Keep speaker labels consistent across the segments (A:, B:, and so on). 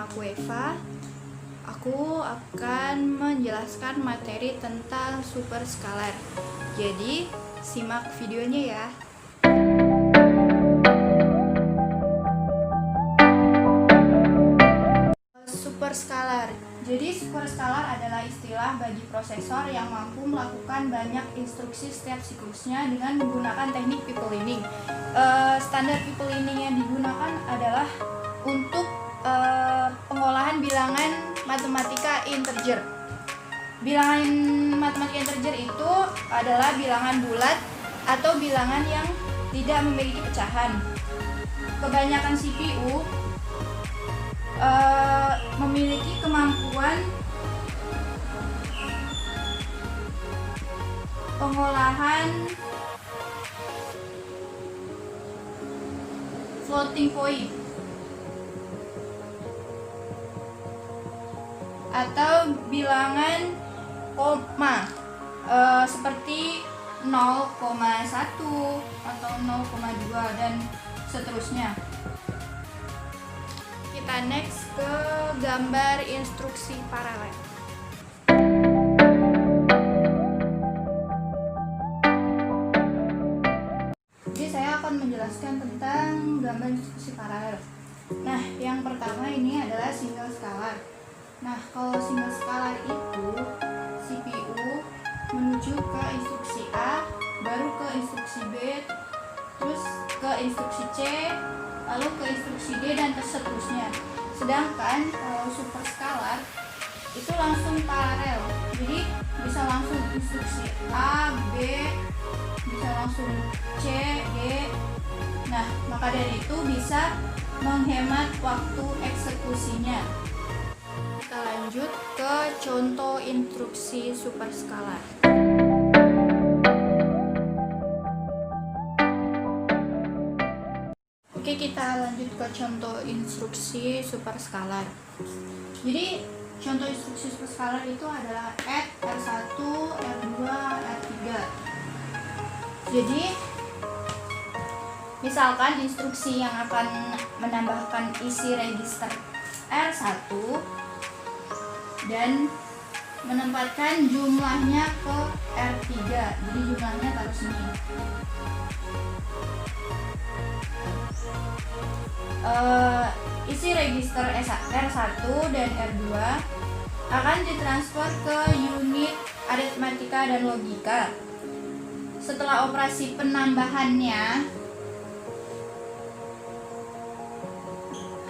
A: aku Eva. Aku akan menjelaskan materi tentang superskalar. Jadi, simak videonya ya. Superskalar. Jadi, superskalar adalah istilah bagi prosesor yang mampu melakukan banyak instruksi setiap siklusnya dengan menggunakan teknik people learning. Standar people learning yang digunakan adalah untuk pengolahan bilangan matematika integer. Bilangan matematika integer itu adalah bilangan bulat atau bilangan yang tidak memiliki pecahan. Kebanyakan CPU memiliki kemampuan pengolahan floating point atau bilangan koma seperti 0,1 atau 0,2 dan seterusnya. Kita next ke gambar instruksi paralel. Jadi saya akan menjelaskan tentang gambar instruksi paralel. Nah, yang pertama ini adalah single scalar. Nah, kalau single scalar itu CPU menuju ke instruksi A, baru ke instruksi B, terus ke instruksi C, lalu ke instruksi D dan seterusnya. Sedangkan kalau superskalar itu langsung paralel, jadi bisa langsung instruksi A, B, bisa langsung C, D. Nah, maka dari itu bisa menghemat waktu eksekusinya. Kita lanjut ke contoh instruksi superskalar. Oke, kita lanjut ke contoh instruksi superskalar. Jadi, contoh instruksi superskalar itu adalah add R1, R2, R3. Jadi, misalkan instruksi yang akan menambahkan isi register R1 dan menempatkan jumlahnya ke R3. Jadi jumlahnya taruh sini. Isi register R1 dan R2 akan ditransfer ke unit aritmatika dan logika. Setelah operasi penambahannya,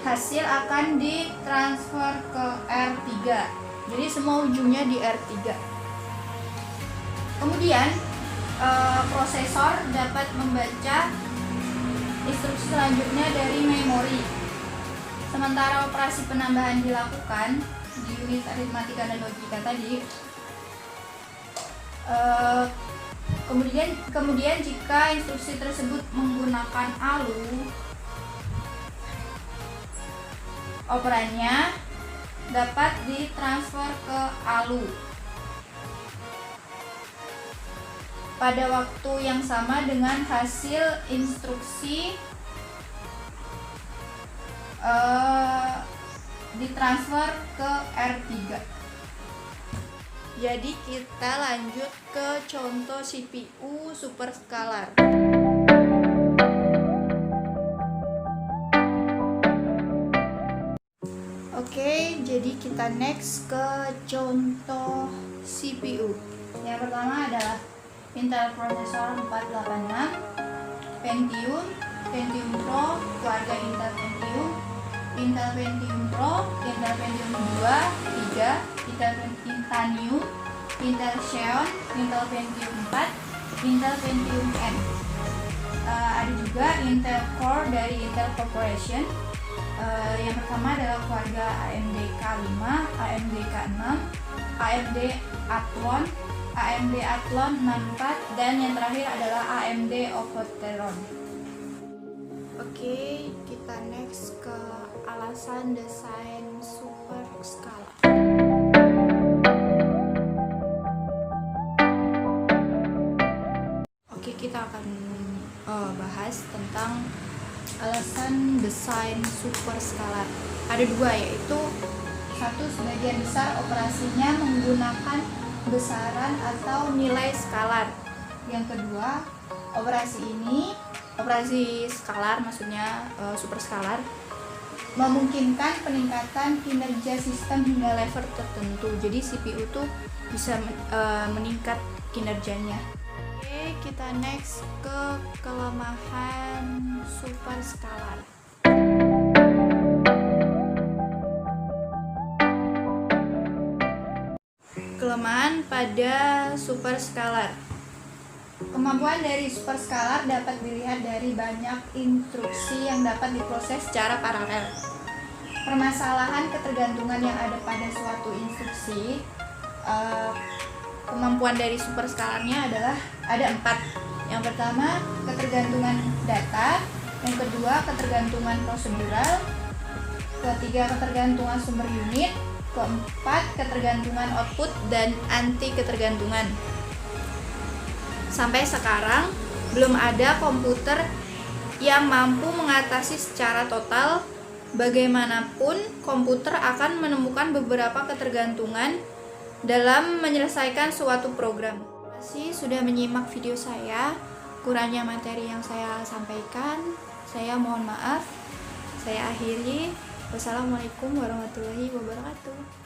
A: hasil akan ditransfer ke R3. Jadi semua ujungnya di R3. Kemudian prosesor dapat membaca instruksi selanjutnya dari memori. Sementara operasi penambahan dilakukan di unit aritmatika dan logika tadi. Kemudian jika instruksi tersebut menggunakan ALU, operannya dapat ditransfer ke ALU pada waktu yang sama dengan hasil instruksi ditransfer ke R3. Jadi kita lanjut ke contoh CPU superskalar. Oke, jadi kita next ke contoh CPU. Yang pertama adalah Intel Processor 486, Pentium, Pentium Pro, keluarga Intel Pentium, Intel Pentium Pro, Intel Pentium 2, 3, Intel Titanium, Intel Xeon, Intel Pentium 4, Intel Pentium N. Ada juga Intel Core dari Intel Corporation. Yang pertama adalah keluarga AMD K5, AMD K6, AMD Athlon, AMD Athlon 64, dan yang terakhir adalah AMD Opteron. Oke, kita next ke alasan desain superskalar. Oke, kita akan bahas tentang alasan desain superskalar. Ada dua, yaitu satu, sebagian besar operasinya menggunakan besaran atau nilai skalar. Yang kedua, operasi skalar maksudnya superskalar memungkinkan peningkatan kinerja sistem hingga level tertentu. Jadi CPU tuh bisa meningkat kinerjanya. Oke, kita next ke kelemahan superskalar. Kelemahan pada superskalar. Kemampuan dari superskalar dapat dilihat dari banyak instruksi yang dapat diproses secara paralel. Permasalahan ketergantungan yang ada pada suatu instruksi, kemampuan dari superskalarnya adalah ada 4. Yang pertama, ketergantungan data. Yang kedua, ketergantungan prosedural. Ketiga, ketergantungan sumber unit. Keempat, ketergantungan output dan anti ketergantungan. Sampai sekarang belum ada komputer yang mampu mengatasi secara total. Bagaimanapun, komputer akan menemukan beberapa ketergantungan dalam menyelesaikan suatu program. Terima kasih sudah menyimak video saya. Kurangnya materi yang saya sampaikan, saya mohon maaf. Saya akhiri. Wassalamualaikum warahmatullahi wabarakatuh.